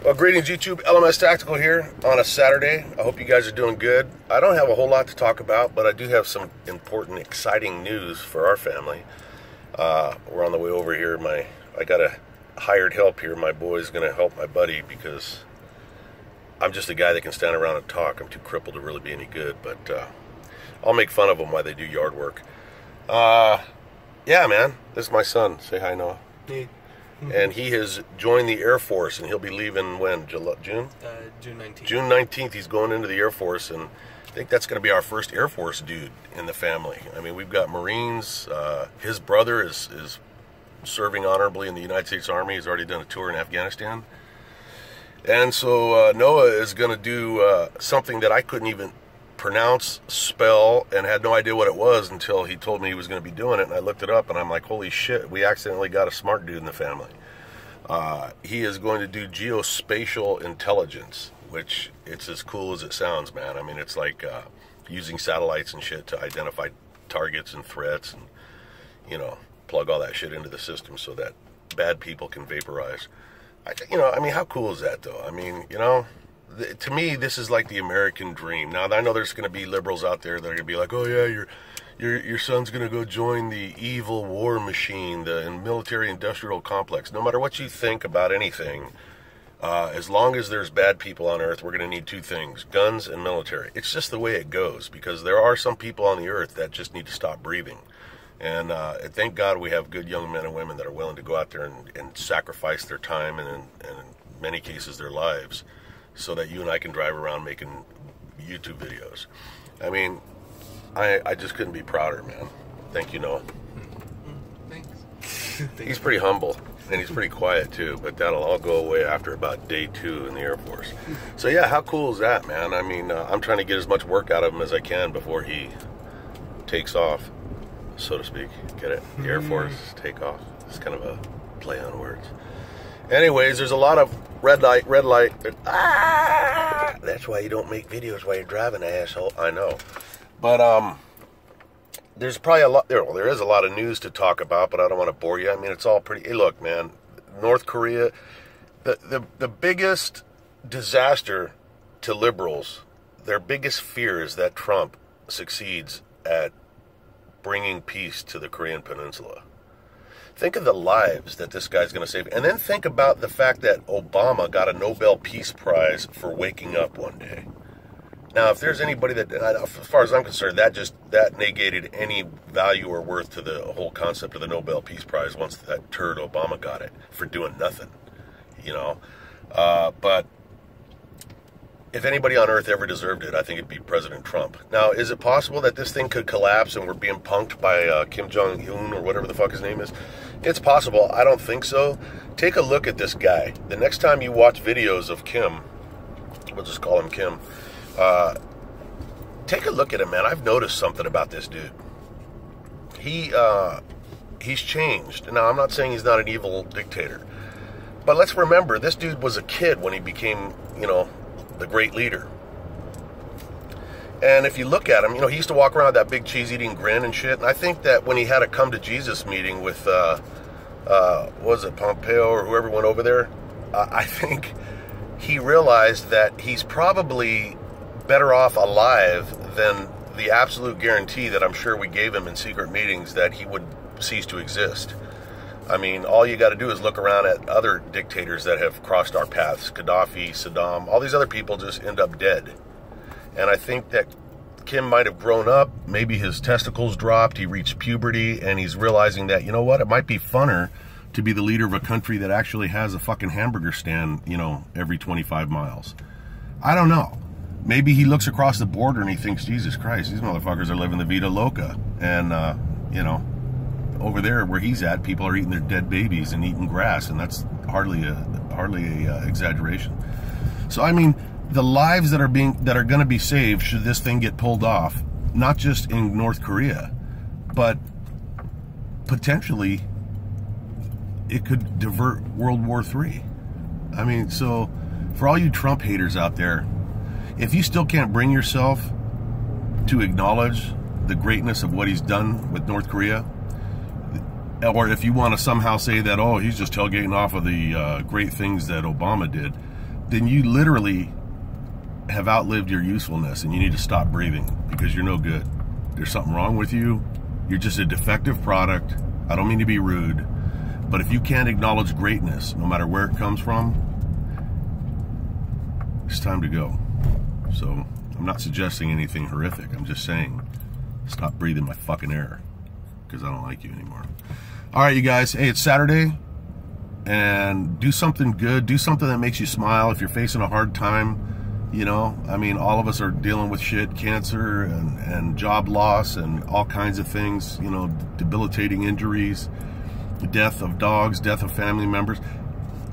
Well, greetings YouTube, LMS Tactical here on a Saturday. I hope you guys are doing good. I don't have a whole lot to talk about, but I do have some important, exciting news for our family. We're on the way over here. I got a hired help here. My boy's going to help my buddy because I'm just a guy that can stand around and talk. I'm too crippled to really be any good, but I'll make fun of them while they do yard work. Yeah, man, this is my son. Say hi, Noah. Hey. And he has joined the Air Force, and he'll be leaving when? June 19th. June 19th, he's going into the Air Force, and I think that's going to be our first Air Force dude in the family. I mean, we've got Marines. His brother is serving honorably in the United States Army. He's already done a tour in Afghanistan. And so Noah is going to do something that I couldn't even pronounce, spell, and had no idea what it was until he told me he was going to be doing it, and I looked it up, and I'm like, holy shit, we accidentally got a smart dude in the family. He is going to do geospatial intelligence, which it's as cool as it sounds, man. I mean, it's like using satellites and shit to identify targets and threats and, you know, plug all that shit into the system so that bad people can vaporize. I mean, how cool is that, though? I mean, you know, to me, this is like the American dream. Now, I know there's going to be liberals out there that are going to be like, oh, yeah, your son's going to go join the evil war machine, the military-industrial complex. No matter what you think about anything, as long as there's bad people on Earth, we're going to need two things, guns and military. It's just the way it goes, because there are some people on the Earth that just need to stop breathing. And thank God we have good young men and women that are willing to go out there and sacrifice their time and in many cases their lives, so that you and I can drive around making YouTube videos. I mean, I just couldn't be prouder, man. Thank you, Noah. Thanks. He's pretty humble, and he's pretty quiet, too, but that'll all go away after about day 2 in the Air Force. So, yeah, how cool is that, man? I mean, I'm trying to get as much work out of him as I can before he takes off, so to speak. Get it? The Air Force, take off. It's kind of a play on words. Anyways, there's a lot of red light. Ah! That's why you don't make videos while you're driving, asshole. I know. But, there's probably a lot, there is a lot of news to talk about, but I don't want to bore you. I mean, it's all pretty, hey, look, man, North Korea, the biggest disaster to liberals, their biggest fear is that Trump succeeds at bringing peace to the Korean Peninsula. Think of the lives that this guy's going to save. And then think about the fact that Obama got a Nobel Peace Prize for waking up one day. Now, if there's anybody that, as far as I'm concerned, that negated any value or worth to the whole concept of the Nobel Peace Prize once that turd Obama got it for doing nothing, you know. But if anybody on earth ever deserved it, I think it'd be President Trump. Now, is it possible that this thing could collapse and we're being punked by Kim Jong-un or whatever the fuck his name is? It's possible. I don't think so. Take a look at this guy. The next time you watch videos of Kim, we'll just call him Kim, take a look at him, man. I've noticed something about this dude. He's changed. Now, I'm not saying he's not an evil dictator, but let's remember, this dude was a kid when he became, you know, the great leader. And if you look at him, you know, he used to walk around with that big cheese-eating grin and shit. And I think that when he had a come-to-Jesus meeting with, was it Pompeo or whoever went over there, I think he realized that he's probably better off alive than the absolute guarantee that I'm sure we gave him in secret meetings that he would cease to exist. I mean, all you got to do is look around at other dictators that have crossed our paths. Gaddafi, Saddam, all these other people just end up dead. And I think that Kim might have grown up. Maybe his testicles dropped. He reached puberty, and he's realizing that, you know what, it might be funner to be the leader of a country that actually has a fucking hamburger stand, you know, every 25 miles. I don't know. Maybe he looks across the border and he thinks, Jesus Christ, these motherfuckers are living the vida loca. And, you know, over there where he's at, people are eating their dead babies and eating grass, and that's hardly a exaggeration. So I mean, the lives that are going to be saved should this thing get pulled off, not just in North Korea, but potentially it could divert World War III. I mean, so for all you Trump haters out there, if you still can't bring yourself to acknowledge the greatness of what he's done with North Korea, or if you want to somehow say that, oh, he's just tailgating off of the great things that Obama did, then you literally have outlived your usefulness and you need to stop breathing because you're no good. There's something wrong with you. You're just a defective product. I don't mean to be rude, but if you can't acknowledge greatness, no matter where it comes from, it's time to go. So I'm not suggesting anything horrific. I'm just saying, stop breathing my fucking air because I don't like you anymore. All right, you guys. Hey, it's Saturday, and do something good. Do something that makes you smile. If you're facing a hard time, you know, I mean, all of us are dealing with shit, cancer and job loss and all kinds of things, you know, debilitating injuries, death of dogs, death of family members.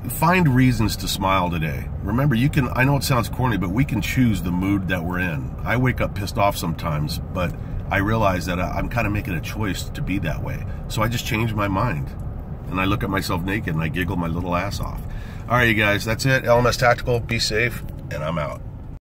Find reasons to smile today. Remember, you can, I know it sounds corny, but we can choose the mood that we're in. I wake up pissed off sometimes, but I realize that I'm kind of making a choice to be that way. So I just change my mind. And I look at myself naked and I giggle my little ass off. All right, you guys, that's it. LMS Tactical, be safe, and I'm out.